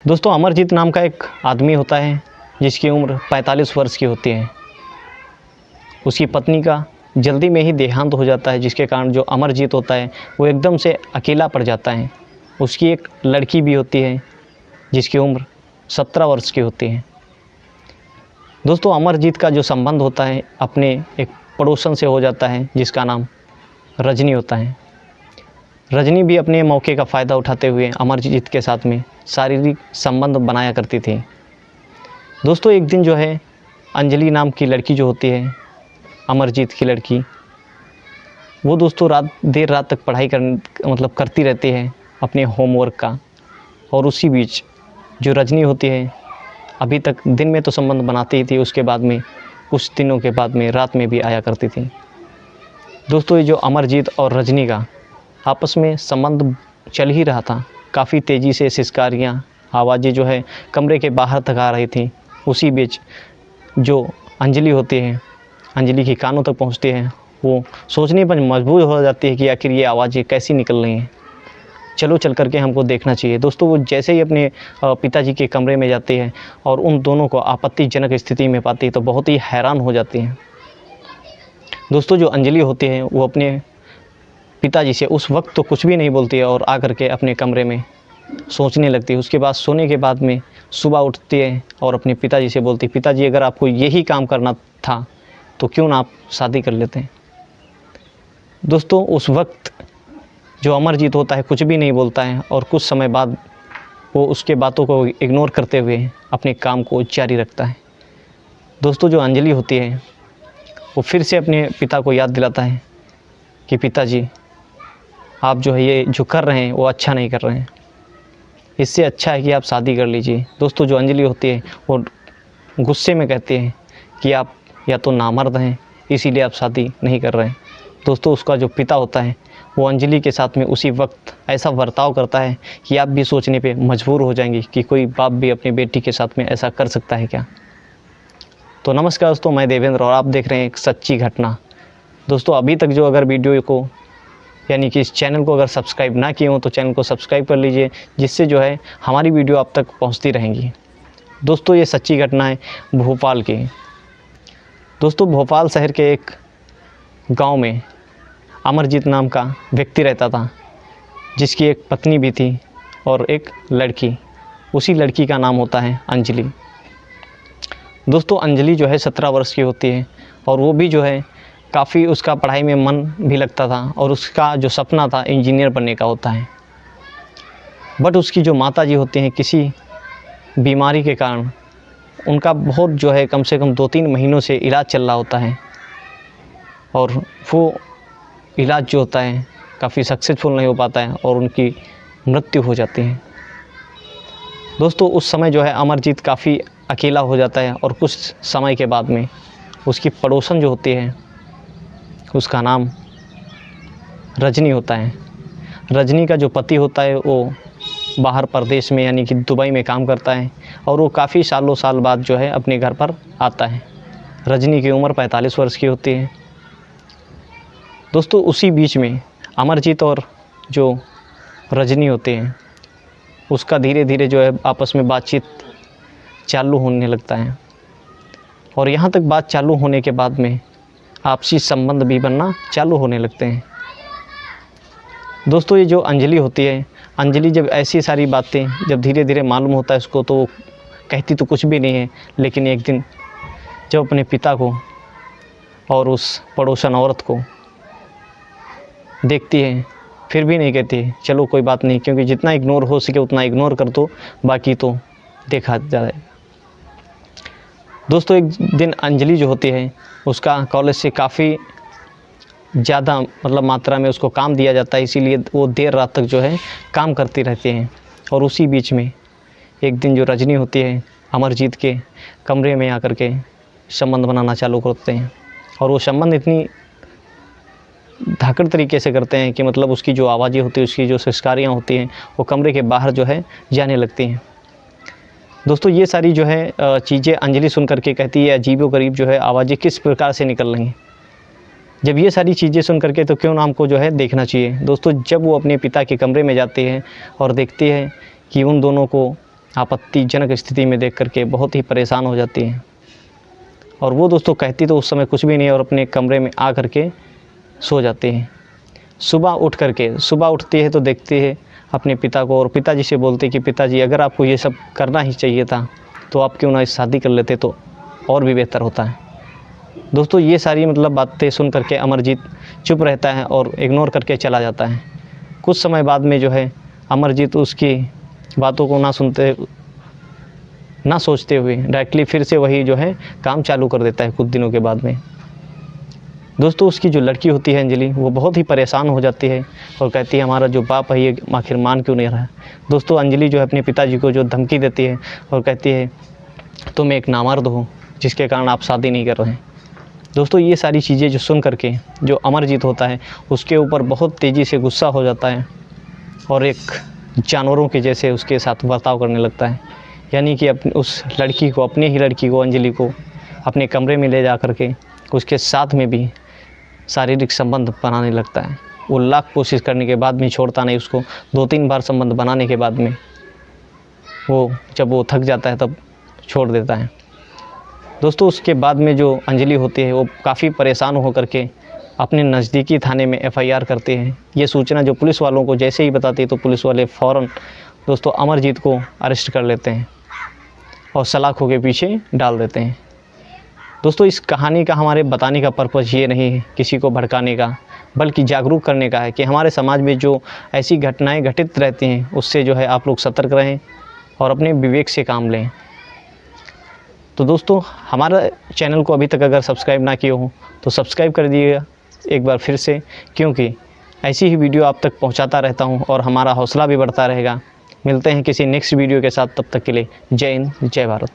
दोस्तों अमरजीत नाम का एक आदमी होता है जिसकी उम्र 45 वर्ष की होती है। उसकी पत्नी का जल्दी में ही देहांत हो जाता है, जिसके कारण जो अमरजीत होता है वो एकदम से अकेला पड़ जाता है। उसकी एक लड़की भी होती है जिसकी उम्र 17 वर्ष की होती है। दोस्तों अमरजीत का जो संबंध होता है अपने एक पड़ोसन से हो जाता है जिसका नाम रजनी होता है। रजनी भी अपने मौके का फ़ायदा उठाते हुए अमरजीत के साथ में शारीरिक संबंध बनाया करती थी। दोस्तों एक दिन जो है अंजलि नाम की लड़की जो होती है, अमरजीत की लड़की, वो दोस्तों देर रात तक पढ़ाई करती रहती है अपने होमवर्क का। और उसी बीच जो रजनी होती है, अभी तक दिन में तो संबंध बनाती ही थी, उसके बाद में कुछ दिनों के बाद में रात में भी आया करती थी। दोस्तों ये जो अमरजीत और रजनी का आपस में संबंध चल ही रहा था। काफ़ी तेज़ी से सिसकारियाँ, आवाज़ें जो है कमरे के बाहर तक आ रही थी। उसी बीच जो अंजलि होती है, अंजलि की कानों तक पहुँचती है। वो सोचने पर मजबूर हो जाती है कि आखिर ये आवाज़ें कैसी निकल रही हैं, चलो चल करके हमको देखना चाहिए। दोस्तों वो जैसे ही अपने पिताजी के कमरे में जाती है और उन दोनों को आपत्तिजनक स्थिति में पाती है तो बहुत ही हैरान हो जाती है। दोस्तों जो अंजलि होती है वो अपने पिताजी से उस वक्त तो कुछ भी नहीं बोलती है और आकर के अपने कमरे में सोचने लगती है। उसके बाद सोने के बाद में सुबह उठती है और अपने पिताजी से बोलती है, पिताजी अगर आपको यही काम करना था तो क्यों ना आप शादी कर लेते हैं। दोस्तों उस वक्त जो अमरजीत होता है कुछ भी नहीं बोलता है और कुछ समय बाद वो उसके बातों को इग्नोर करते हुए अपने काम को जारी रखता है। दोस्तों जो अंजलि होती है वो फिर से अपने पिता को याद दिलाता है कि पिताजी आप जो है ये जो कर रहे हैं वो अच्छा नहीं कर रहे हैं, इससे अच्छा है कि आप शादी कर लीजिए। दोस्तों जो अंजलि होती है वो गुस्से में कहती है कि आप या तो नामर्द हैं इसीलिए आप शादी नहीं कर रहे हैं। दोस्तों उसका जो पिता होता है वो अंजलि के साथ में उसी वक्त ऐसा बर्ताव करता है कि आप भी सोचने पे मजबूर हो जाएंगे कि कोई बाप भी अपनी बेटी के साथ में ऐसा कर सकता है क्या। तो नमस्कार दोस्तों, मैं देवेंद्र और आप देख रहे हैं एक सच्ची घटना। दोस्तों अभी तक जो अगर वीडियो को यानी कि इस चैनल को अगर सब्सक्राइब ना किए हो तो चैनल को सब्सक्राइब कर लीजिए, जिससे जो है हमारी वीडियो आप तक पहुंचती रहेंगी। दोस्तों ये सच्ची घटना है भोपाल की। दोस्तों भोपाल शहर के एक गांव में अमरजीत नाम का व्यक्ति रहता था, जिसकी एक पत्नी भी थी और एक लड़की। उसी लड़की का नाम होता है अंजलि। दोस्तों अंजलि जो है 17 वर्ष की होती है और वो भी जो है काफ़ी उसका पढ़ाई में मन भी लगता था और उसका जो सपना था इंजीनियर बनने का होता है। बट उसकी जो माताजी होती हैं किसी बीमारी के कारण उनका बहुत जो है कम से कम 2-3 महीनों से इलाज चल रहा होता है और वो इलाज जो होता है काफ़ी सक्सेसफुल नहीं हो पाता है और उनकी मृत्यु हो जाती है। दोस्तों उस समय जो है अमरजीत काफ़ी अकेला हो जाता है और कुछ समय के बाद में उसकी पड़ोसन जो होती है उसका नाम रजनी होता है। रजनी का जो पति होता है वो बाहर प्रदेश में यानी कि दुबई में काम करता है और वो काफ़ी साल बाद जो है अपने घर पर आता है। रजनी की उम्र 45 वर्ष की होती है। दोस्तों उसी बीच में अमरजीत और जो रजनी होते हैं उसका धीरे धीरे जो है आपस में बातचीत चालू होने लगता है और यहाँ तक बात चालू होने के बाद में आपसी संबंध भी बनना चालू होने लगते हैं। दोस्तों ये जो अंजलि होती है, अंजलि जब ऐसी सारी बातें जब धीरे धीरे मालूम होता है उसको तो वो कहती तो कुछ भी नहीं है, लेकिन एक दिन जब अपने पिता को और उस पड़ोसन औरत को देखती है फिर भी नहीं कहती है चलो कोई बात नहीं, क्योंकि जितना इग्नोर हो सके उतना इग्नोर कर दो, बाकी तो देखा जाएगा। दोस्तों एक दिन अंजलि जो होती है उसका कॉलेज से काफ़ी ज़्यादा मात्रा में उसको काम दिया जाता है, इसीलिए वो देर रात तक जो है काम करती रहती हैं। और उसी बीच में एक दिन जो रजनी होती है अमरजीत के कमरे में आकर के संबंध बनाना चालू करते हैं और वो संबंध इतनी धाकड़ तरीके से करते हैं कि उसकी जो आवाज़ें होती है, उसकी जो सिसकारियाँ होती हैं वो कमरे के बाहर जो है जाने लगती हैं। दोस्तों ये सारी जो है चीज़ें अंजलि सुन करके कहती है अजीबोगरीब जो है आवाज़ें किस प्रकार से निकल रही हैं। जब ये सारी चीज़ें सुन करके तो क्यों ना हमको जो है देखना चाहिए। दोस्तों जब वो अपने पिता के कमरे में जाती है और देखती है कि उन दोनों को आपत्तिजनक स्थिति में देख करके बहुत ही परेशान हो जाती है। और वो दोस्तों कहती तो उस समय कुछ भी नहीं और अपने कमरे में आ करके सो जाती है। सुबह उठती है तो देखती है अपने पिता को और पिताजी से बोलती है कि पिताजी अगर आपको ये सब करना ही चाहिए था तो आप क्यों ना इस शादी कर लेते तो और भी बेहतर होता है। दोस्तों ये सारी मतलब बातें सुन करके अमरजीत चुप रहता है और इग्नोर करके चला जाता है। कुछ समय बाद में जो है अमरजीत उसकी बातों को ना सोचते हुए डायरेक्टली फिर से वही जो है काम चालू कर देता है कुछ दिनों के बाद में। दोस्तों उसकी जो लड़की होती है अंजलि, वो बहुत ही परेशान हो जाती है और कहती है हमारा जो बाप है ये आखिर मान क्यों नहीं रहा है। दोस्तों अंजलि जो है अपने पिताजी को जो धमकी देती है और कहती है तुम एक नामर्द हो जिसके कारण आप शादी नहीं कर रहे हैं। दोस्तों ये सारी चीज़ें जो सुन करके जो अमरजीत होता है उसके ऊपर बहुत तेज़ी से गुस्सा हो जाता है और एक जानवरों के जैसे उसके साथ बर्ताव करने लगता है। यानी कि उस लड़की को, अपनी ही लड़की को, अंजलि को अपने कमरे में ले जा करके उसके साथ में भी शारीरिक संबंध बनाने लगता है। वो लाख कोशिश करने के बाद भी छोड़ता नहीं उसको। 2-3 बार संबंध बनाने के बाद में जब वो थक जाता है तब छोड़ देता है। दोस्तों उसके बाद में जो अंजलि होती है वो काफ़ी परेशान हो करके अपने नज़दीकी थाने में FIR करते हैं। ये सूचना जो पुलिस वालों को जैसे ही बताती है तो पुलिस वाले फ़ौरन दोस्तों अमरजीत को अरेस्ट कर लेते हैं और सलाखों के पीछे डाल देते हैं। दोस्तों इस कहानी का हमारे बताने का पर्पज़ ये नहीं है किसी को भड़काने का, बल्कि जागरूक करने का है कि हमारे समाज में जो ऐसी घटनाएं घटित रहती हैं उससे जो है आप लोग सतर्क रहें और अपने विवेक से काम लें। तो दोस्तों हमारा चैनल को अभी तक अगर सब्सक्राइब ना किए हो तो सब्सक्राइब कर दीजिएगा एक बार फिर से, क्योंकि ऐसी ही वीडियो आप तक पहुंचाता रहता हूं और हमारा हौसला भी बढ़ता रहेगा। मिलते हैं किसी नेक्स्ट वीडियो के साथ, तब तक के लिए जय हिंद, जय भारत।